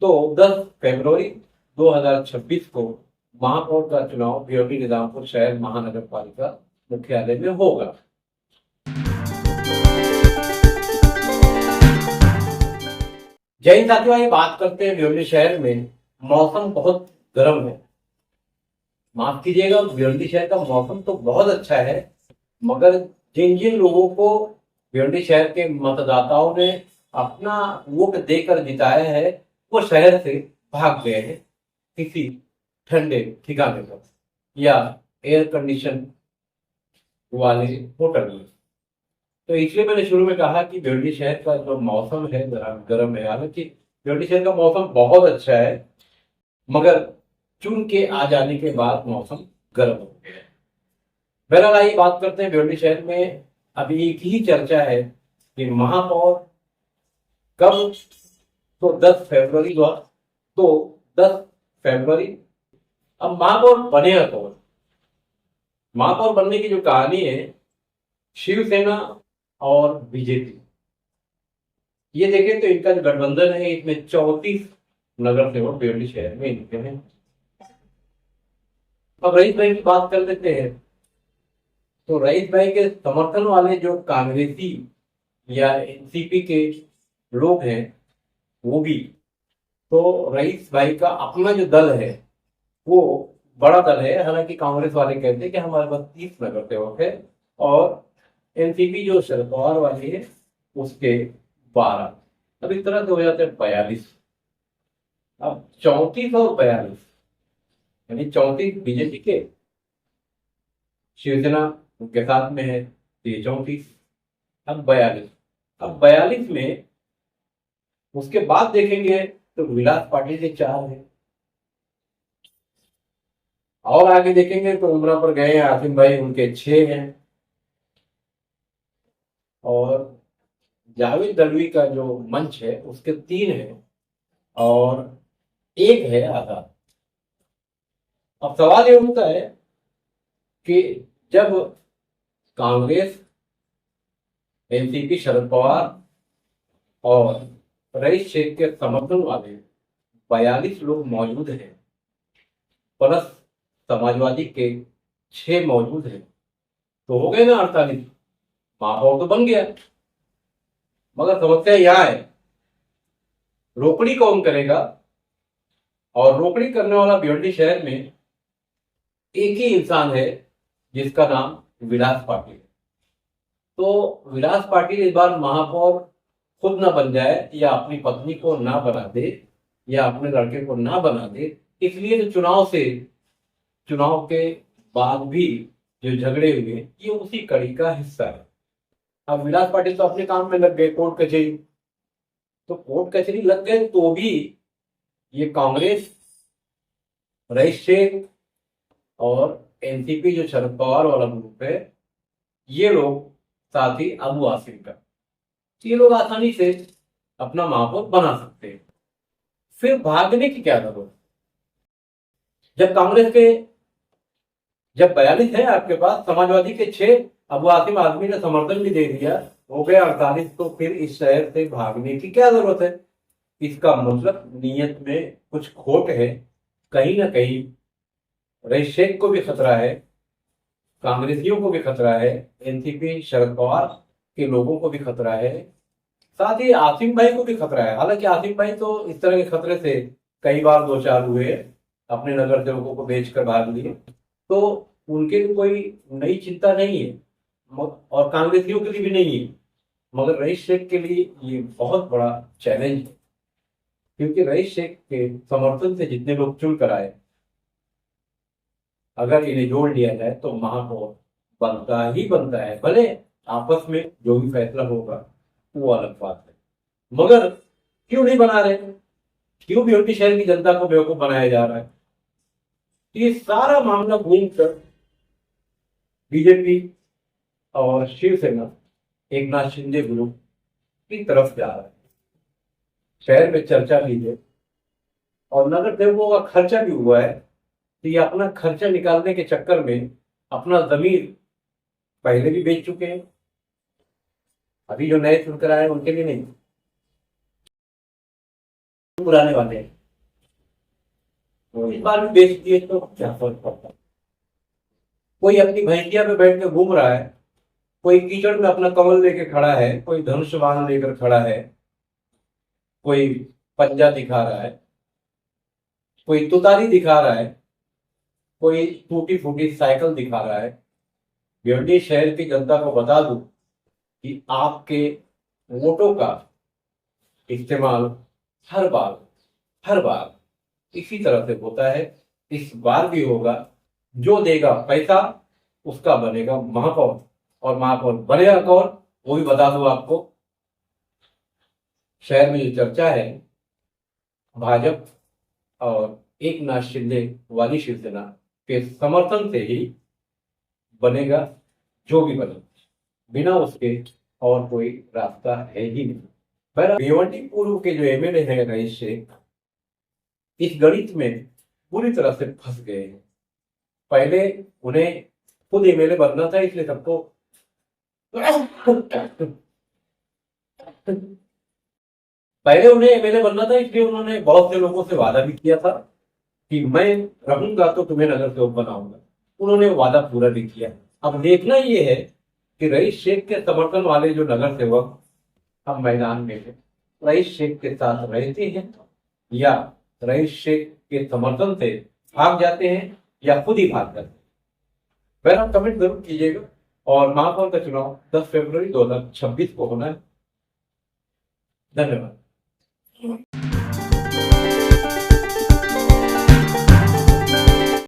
तो 10 फरवरी 2026 को महापौर का चुनाव भिवंडी निजामपुर शहर महानगर पालिका मुख्यालय में होगा। जय हिंद साथियों, आइए बात करते हैं। भिवंडी शहर में मौसम बहुत गर्म है। माफ कीजिएगा, भिवंडी शहर का मौसम तो बहुत अच्छा है, मगर जिन जिन लोगों को भिवंडी शहर के मतदाताओं ने अपना वोट देकर जिताया है, वो शहर से भाग गए हैं किसी ठंडे ठिकाने पर या एयर कंडीशन वाले होटल में। तो इसलिए मैंने शुरू में कहा कि भिवंडी शहर का जो मौसम है जरा गर्म है। हालांकि भिवंडी शहर का मौसम बहुत अच्छा है, मगर चुन के आ जाने के बाद मौसम गर्म हो गया है। बहरहाल आइए बात करते हैं। भिवंडी शहर में अभी एक ही चर्चा है कि महापौर कब, तो 10 फरवरी हुआ, तो 10 फरवरी। अब महापौर बनेगा कौन? महापौर बनने की जो कहानी है, शिवसेना और बीजेपी, ये देखें तो इनका जो गठबंधन है, इसमें 34 नगर सेवक भिवंडी शहर में इनके हैं। अब रईस भाई की बात कर लेते हैं। तो रईस भाई के समर्थन वाले जो कांग्रेसी या एनसीपी के लोग हैं, वो भी, तो रईस भाई का अपना जो दल है वो बड़ा दल है। हालांकि कांग्रेस वाले कहते हैं कि हमारे पास 30 नगर सेवक है और एनसीपी जो शरद पवार वाली है उसके 12। अब इस तरह से हो जाते हैं 42। अब 34 और 42 यानी 34 बीजेपी के, शिवसेना उनके साथ में है, तो ये 34। अब 42, अब 42 में उसके बाद देखेंगे तो विलास पाटिल के 4 है, और आगे देखेंगे तो उमरा पर गए हैं आसिम भाई, उनके 6 हैं, और जावेद दलवी का जो मंच है उसके 3 है, और 1 है आजाद। अब सवाल ये उठता है कि जब कांग्रेस, एनसीपी, शरद पवार और रईस शेख के समर्थन वाले 42 लोग मौजूद हैं, प्लस समाजवादी के 6 मौजूद हैं, तो हो गए ना 48। महापौर तो बन गया, मगर समस्या यह है रोकड़ी कौन करेगा। और रोकड़ी करने वाला भिवंडी शहर में एक ही इंसान है जिसका नाम विलास पाटिल है। तो विलास पाटिल इस बार महापौर खुद ना बन जाए, या अपनी पत्नी को ना बना दे, या अपने लड़के को ना बना दे, इसलिए जो चुनाव के बाद भी जो झगड़े हुए ये उसी कड़ी का हिस्सा है। अब विलास पाटिल तो अपने काम में लग गए, कोर्ट कचहरी। तो कोर्ट कचहरी लग गए तो भी ये कांग्रेस, रईस शेख और एनसीपी जो शरद पवार वाला ग्रुप है, ये लोग, साथ ही अबू आसिम का, ये लोग आसानी से अपना महापौर बना सकते हैं। फिर भागने की क्या जरूरत? जब कांग्रेस के, जब 42 है आपके पास, समाजवादी के 6, अबू आसिम आदमी ने समर्थन भी दे दिया, हो गए 48, तो फिर इस शहर से भागने की क्या जरूरत है? इसका मतलब नीयत में कुछ खोट है। कहीं ना कहीं रईस शेख को भी खतरा है, कांग्रेसियों को भी खतरा है, एनसीपी शरद पवार के लोगों को भी खतरा है, साथ ही आसिम भाई को भी खतरा है। हालांकि आसिम भाई तो इस तरह के खतरे से कई बार दो चार हुए, अपने नगर सेवकों को बेचकर भाग लिए, तो उनके लिए कोई नई चिंता नहीं है, और कांग्रेसियों के लिए भी नहीं है। मगर रईस शेख के लिए ये बहुत बड़ा चैलेंज है, क्योंकि रईस शेख के समर्थन से जितने लोग चुन कर आए, अगर इन्हें जोड़ लिया जाए तो महापौर बनता ही बनता है। भले आपस में जो भी फैसला होगा वो अलग बात है, मगर क्यों नहीं बना रहे? क्यों भिवंडी शहर की जनता को बेवकूफ बनाया जा रहा है? ये सारा मामला घूमकर बीजेपी और शिवसेना, एक नाथ शिंदे ग्रुप की तरफ जा रहा है। शहर में चर्चा भी है और नगर सेवकों का खर्चा भी हुआ है, तो ये अपना खर्चा निकालने के चक्कर में अपना जमीन पहले भी बेच चुके हैं। अभी जो नए चुनकर आए उनके लिए नहीं, पुराने वाले हैं, तो इस बार भी बेच दिए तो क्या फर्क पड़ता है। कोई अपनी भैंसिया पे बैठ के घूम रहा है, कोई कीचड़ में अपना कमल लेके खड़ा है, कोई धनुष बाण लेकर खड़ा है, कोई पंजा दिखा रहा है, कोई तुतारी दिखा रहा है, कोई टूटी फूटी साइकिल दिखा रहा है। भिवंडी शहर की जनता को बता दूं कि आपके वोटों का इस्तेमाल हर बार इसी तरह से होता है, इस बार भी होगा। जो देगा पैसा उसका बनेगा महापौर, और महापौर बनेगा कौन वो भी बता दूं आपको। शहर में जो चर्चा है, भाजपा और एकनाथ शिंदे वाली शिवसेना के समर्थन से ही बनेगा जो भी बने, बिना उसके और कोई रास्ता है ही नहीं। भिवंडी पूर्व के जो एमएलए हैं रईस शेख, इस गणित में पूरी तरह से फंस गए हैं। पहले उन्हें खुद एमएलए बनना था, इसलिए सबको पहले उन्हें एमएलए बनना था, इसलिए उन्होंने बहुत से लोगों से वादा भी किया था कि मैं रहूंगा तो तुम्हें नगर सेवक बनाऊंगा। उन्होंने वादा पूरा भी किया। अब देखना ये है कि रईस शेख के समर्थन वाले जो नगर सेवक अब मैदान में है, रईस शेख के साथ रहते हैं या रईस शेख के समर्थन से भाग जाते हैं या खुद ही भाग जाते हैं। आप कमेंट जरूर कीजिएगा। और महापौर का चुनाव 10 फरवरी 2026 को होना है। धन्यवाद।